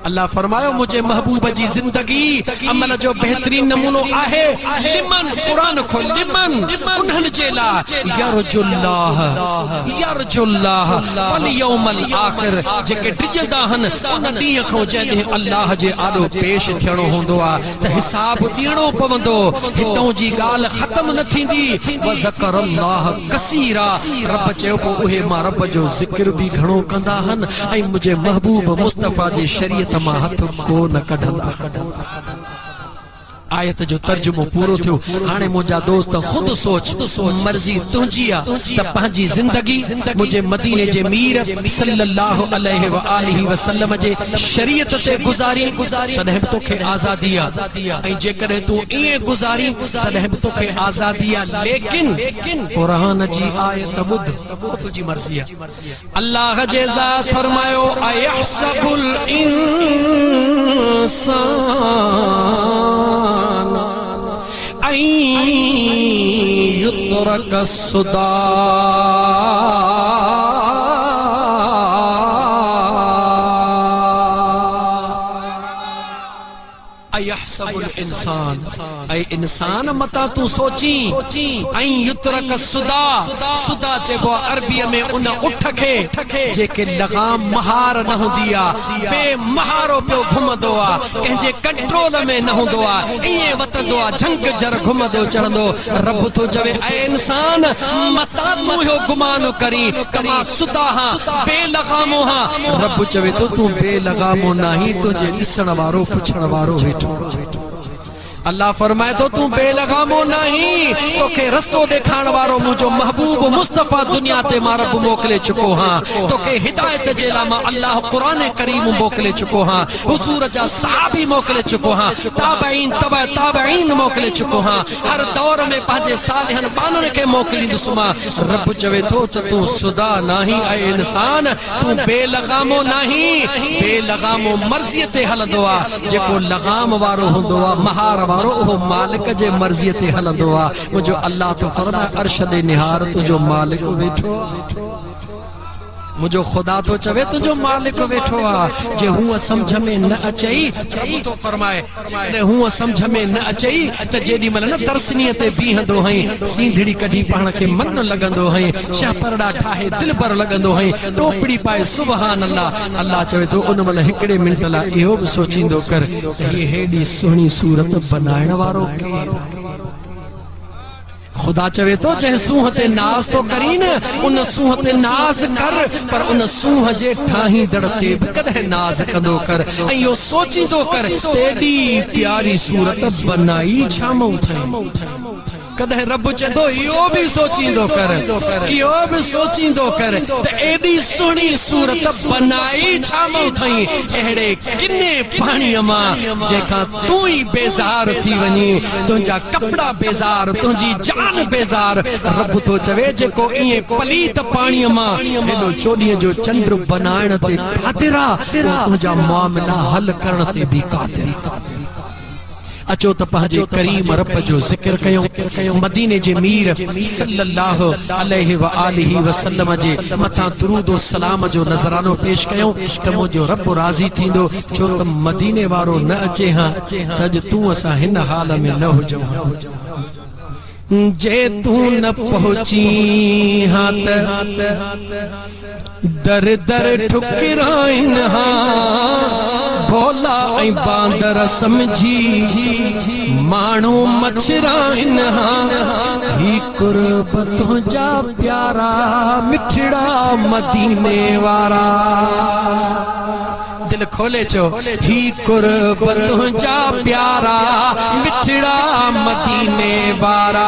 अल्लाह फरमायो मुझे महबूब जी जिंदगी अमल जो बेहतरीन नमूनो आहे लिमन, कुरान खोल लिमन उन्हनि जे लाइ यरजुल्लाह वल यौमल आखिर, जेके डिॼंदा आहिनि उन ॾींहं खां जॾहिं अल्लाह जे आॾो पेश थियणो हूंदो आहे त हिसाब ॾियणो पवंदो, हितां जी ॻाल्हि ख़त्म न थींदी। व ज़करल्लाह कसीरा, रब चयो पोइ उहे मां रब जो ज़िक्र बि घणो कंदा आहिनि ऐं मुंहिंजे महबूब मुस्तफ़ा जे शरीयत मां हथ को न कढंदा। आयत जो तर्जुमो पूरो थियो। हाणे मुंहिंजा दोस्त खुद सोच मर्जी तुंहिंजी आहे त पंहिंजी ज़िंदगी मुंहिंजे मदीने जे मीर सल्लल्लाहु अलैहि व आलिहि वसल्लम जे शरीयत ते गुज़ारी तॾहिं बि तोखे आज़ादी आहे। ऐं जेकॾहिं तूं ईअं गुज़ारी तॾहिं बि तोखे आज़ादी आहे। लेकिन क़ुरान जी आयत ॿुध, तुंहिंजी मर्ज़ी आहे। अल्लाह जे ज़ात फरमायो अयहसबुल इंसान ऐं युतरक सुदा। अयहसबुल इंसान ऐ इंसान मता तू सोची ऐं युतरक सुदा। सुदा चइबो अरबीअ में उन उठ खे जेके लगाम महार न हूंदी आहे, बेमहारो पियो घुमंदो आहे, कंहिंजे कंट्रोल में न हूंदो आहे, ईअं वतंदो आहे, झंग जर घुमंदो चढ़ंदो। रब थो चवे ऐ इंसान मता तू इहो गुमान करी कमा सुदा हां, बेलगामो हां। रब चवे तो तू बेलगामो नाही, तुंहिंजे ॾिसण वारो पुछण वारो वेठो। अल्लाह फरमाए तो तू बेलगामो नहीं, तोखे रस्तो देखाण वारो मुझो महबूब मुस्तफा दुनिया ते मां रब मोकले चुको हां। तोखे हिदायत जे लाइ मां अल्लाह कुरान करीम मोकले चुको हां, हुजूर जा सहाबी मोकले चुको हां, ताबईन तबा ताबईन मोकले चुको हां। हर दौर में पंहिंजे सालिहन बानन खे मोकलींदुसि मां। रब चवे तो तू सुदा नहीं ऐ इंसान, तू बेलगामो नहीं। बेलगामो मर्ज़ीअ ते हलंदो आहे, जेको लगाम वारो हूंदो आहे, महार वारो वो मालिक जे मर्ज़ीअ ते हलंदो आहे। मुंहिंजो अल्लाह तो फरमाए अर्श दे निहार तुंहिंजो मालिक वेठो आहे। मुझो खुदा तो चवे तुझो मालिक वेठो आहे। जे हूं समझ में न अचई, प्रभु तो फरमाए हूं समझ में न अचई त जेडी मल न दर्शनीअ ते बीहंदो हई, सींधड़ी कढी पाण खे मन लगंदो हई, शहपरड़ा ठाहे दिल पर लगंदो हई, टोपड़ी पाए सुभान अल्लाह। अल्लाह चवे तो उन मल हिकड़े मिंट ला इहो भी सोचींदो कर ये हेडी सुहिणी सूरत बनाइण वारो केर। खुदा चवे तो जंहिं सूंह ते नाज़ तो करी न, उन सूंह ते नाज़ कर, पर उन सूंह जे ठाहींदड़ ते बि कॾहिं नाज़ कंदो कर। ऐं इहो सोचींदो कर तेॾी प्यारी सूरत बनाई छा मूं अथई। कदे रब चंदो इहो भी सोचींदो कर, इहो भी सोचींदो कर त एडी सुणी सूरत बनाई छामो थई एड़े किन्ने पाणीअ मां जेका तू ही बेजार थी वनी, तुंजा कपड़ा बेजार, तुंजी जान बेजार। रब तो चवे जेको इए पलीत पाणीअ मां एडो चोडीअ जो चंद्र बनाइण ते कातिरा, तुंजा मामला हल करण ते भी कातिरा। अचो त पंहिंजे करीम रब जो जिक्र कयो, मदीने जे मीर सल्लल्लाहु अलैहि व आलिहि वसल्लम जे मथा दुरूद व सलाम जो नज़रानो पेश कयो त मुंहिंजो रब राज़ी थींदो। छो त मदीने वारो न अचे हां त अॼु तूं असां हिन हाल में न हुजूं। जे तू न पहुची हां त दर दर ठुकराइन हां, भोला ऐं बांदर समझी माण्हू मछराइन हां। ही कुर्ब तुंहिंजा प्यारा मिठड़ा मदीने वारा, दिल खोले चो ही कुर्ब तुंहिंजा प्यारा मिठड़ा मदीने वारा।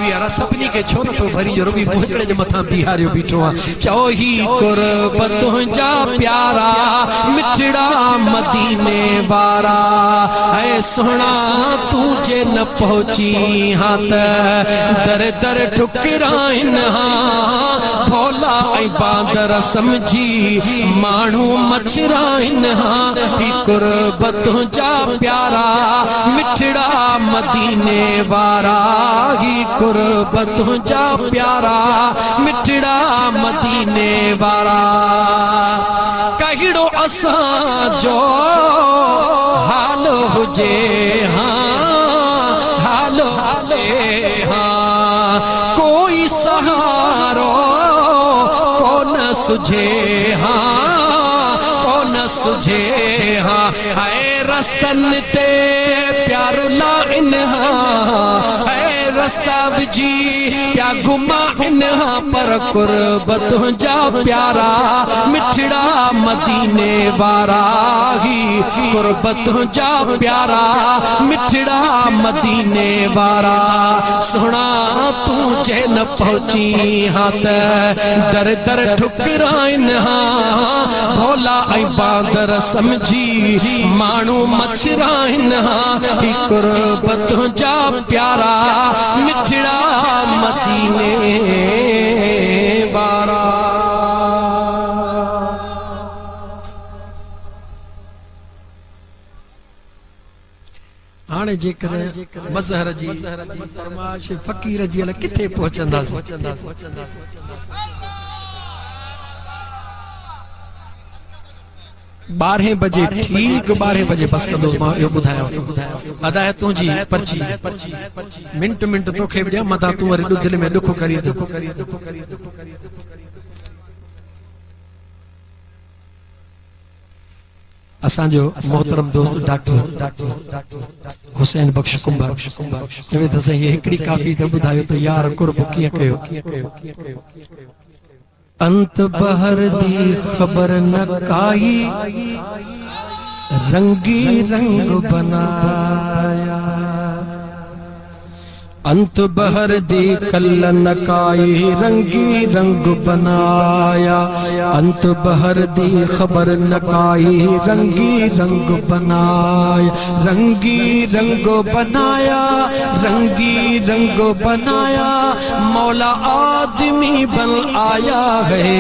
यार सभिनी खे छो नथो भरी जो रुगी हिकिड़े जे मथां बिहारियो बीठो आहे। चओ ही कुर्ब तुंहिंजा प्यारा मिठड़ा मदीने वारा, ऐ सोहणा तू जे न पहुची हां त दर दर ठुकराइन हां, भोला ऐं बांदर समझी माण्हू मछराइन हां। ही कुर्ब तुंहिंजा प्यारा मिठड़ा मदीने वारा, ही कुर्ब तुंहिंजा प्यारा मिठड़ा मदीने वारा। कहिड़ो असां जो हाल हुजे हां, हाल हुजे हां, कोई सहारो कोन सुझे हां, कोन सुझे हां। हाय रस्तन ते प्यार लाइन हां, रस्ता विझी या घुमा इन्हा पर कुर्बत जा प्यारा मिठड़ा मदीने वारा ही कुर्बत जा प्यारा मिठड़ा मदीने वारा सोना तू जे न पहुंची हाथ दर दर ठुकराइन हाँ भोला ऐं बांदर समझी मानू मछराइन हाँ कुर्बत जा प्यारा मिठड़ा मदीने वारा। हाणे जेकर मज़हर जी फरमाइश फ़कीर जी अल किथे पहुचंदासीं। 12 बजे ठीक 12 बजे बस कंदो मां यो बुधाया अदा तुंजी पर्ची मिंट मिंट तोखे ॾिया मथा तू वरी दिल में दुख करी असांजो मोहतरम दोस्त डॉक्टर हुसैन बख्श कुंभार चवे तो सही हिकड़ी काफी त बुधायो तो यार कुर्ब किए कयो अंत बहर दी खबर न काई रंगी रंग बनाया अंत बहर दी कल न काई रंगी रंग बनाया अंत बहर दी खबर न काई रंगी रंग बनाया रंगी रंग बनाया रंगी रंग बनाया मौला आदमी बन आया है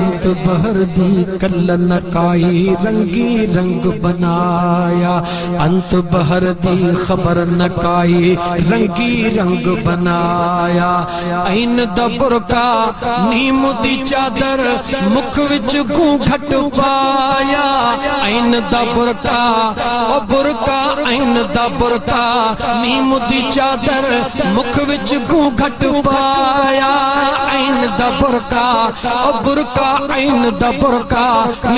अंत बहर दी कल न काई रंगी रंग बनाया अंत बहर दी खबर न काई रंगी रंग बनाया ऐन दबुरका नीम दी चादर मुख विच घूंघट पाया ऐन दबुरका ओ बुरका ऐन दबुरका नीम दी चादर मुख विच घूंघट पाया ऐन दबुरका ओ बुरका ऐन दबुरका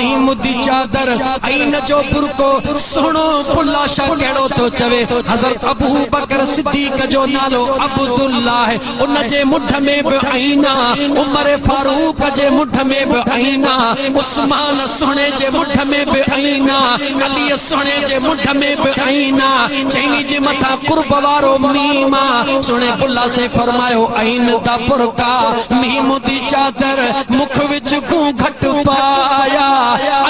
नीम दी चादर ऐन जो बुरको सुनो पुल्ला शा केड़ो तो चवे हजरत अबू बकर सिद्दीक जो नालो अब्दुल्ला है उन जे मुठ में भी आईना उमर फारूक जे मुठ में भी आईना उस्मान सोने जे मुठ में भी आईना अली सोने जे मुठ में भी आईना चैनी जे मथा कुर्ब वारो मीमा सोने बुल्ला से फरमायो ऐन दा बुरका मीम दी चादर मुख विच घूंघट पाया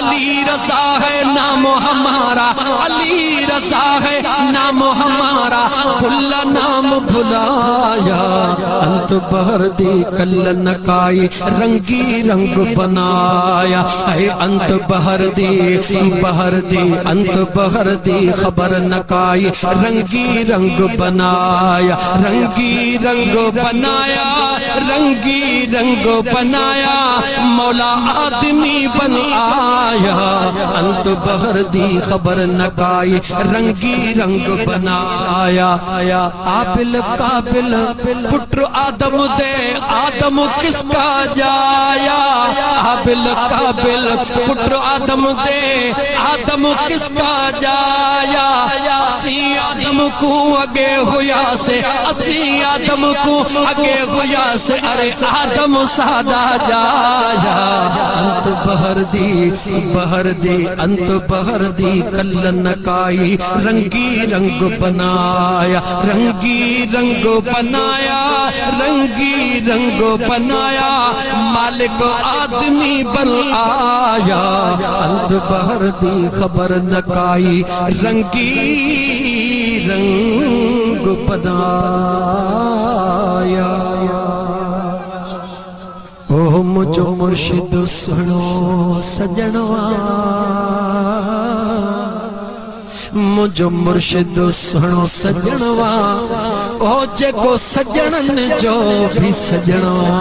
अली रज़ा है नाम हमारा अली रज़ा है नाम हमारा भुल्ला नाम भुलाया अंत बहर दी कल न काई रंगी रंग बनाया है अंत बहर दी अंत बहर दी खबर न काई रंगी रंग बनाया रंगी रंग बनाया रंगी रंग बनाया मौला आदमी बन आया अंत बहर दी खबर न काई रंगी रंग बनाया आबिल काबिल पुत्र आदम दे आदम किसका जाया आबिल काबिल पुत्र आदम दे आदम किसका जाया असी आदम को अगे हुआ से असी आदम को अगे हुआ से अरे आदम सादा जाया अंत बहर दी अंत बहर दी कल न काई रंगी रंग बनाया रंगी रंग बनाया रंगी रंग बनाया मालिक आदमी बन आया अंत बहर दी खबर न काई रंगी रंग बनाया ओ मुझो मुर्शिद सुनो सजनवा मुझो मुर्शिद सुनो सजनवा ओ जेको सजनन जो भी सजनवा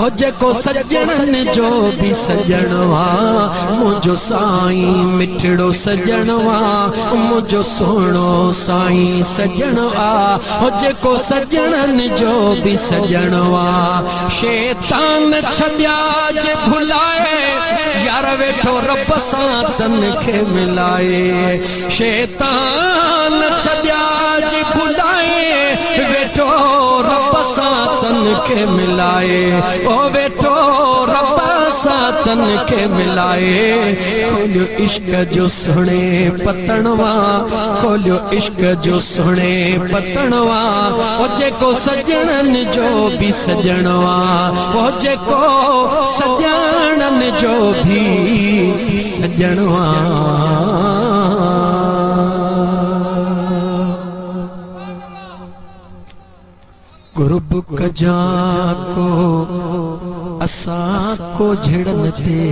ओ जेको सजनन जो भी सजनवा मुझो साईं मिठड़ो सजनवा मुझो सोनो साईं सजनवा ओ जेको सजनन जो भी सजनवा शैतान छड्या जे भुलाए या यार वेठो रब सां तन खे मिलाए शैतान छॾिया जी भुलाए वेठो रब सां तन खे मिलाए ओ वेठो रब सां तन खे मिलाए खोलियो इश्क जो सुणे पतणवा खोलियो इश्क जो सुणे पतणवा ओ जेको सजणन जो भी सजणवा ओ जेको सजणन जो भी सजणवा कुर्ब कजा को असा को झिड़न ते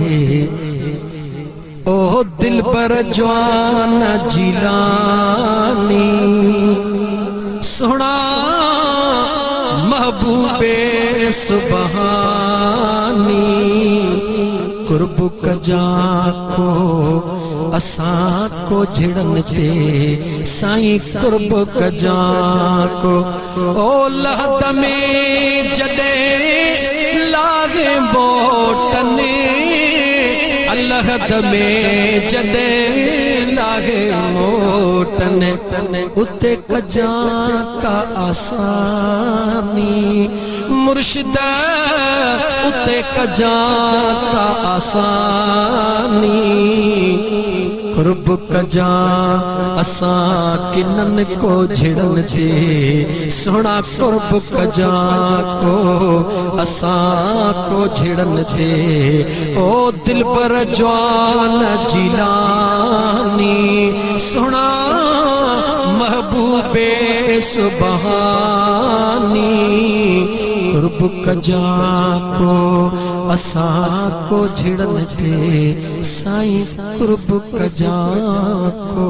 ओ दिल पर जवान जिलानी सोना महबूबे सुबहानी कुर्ब कजा को असा को झिड़न ते साईं कुर्ब कजा को ओ लहद में जदे लागे बोटने अलहद में जदे लागे मोटने उते कजा का आसानी मुर्शिद उते कजा का आसानी कुर्ब कजा असा किनन को झिड़न ते सोना कुर्ब कजा को असा को झिड़न ते ओ दिल पर जवान जिलानी सोना महबूबे सुबहानी कुर्ब कजा को असा को झिड़न ते साईं कुर्ब कजा को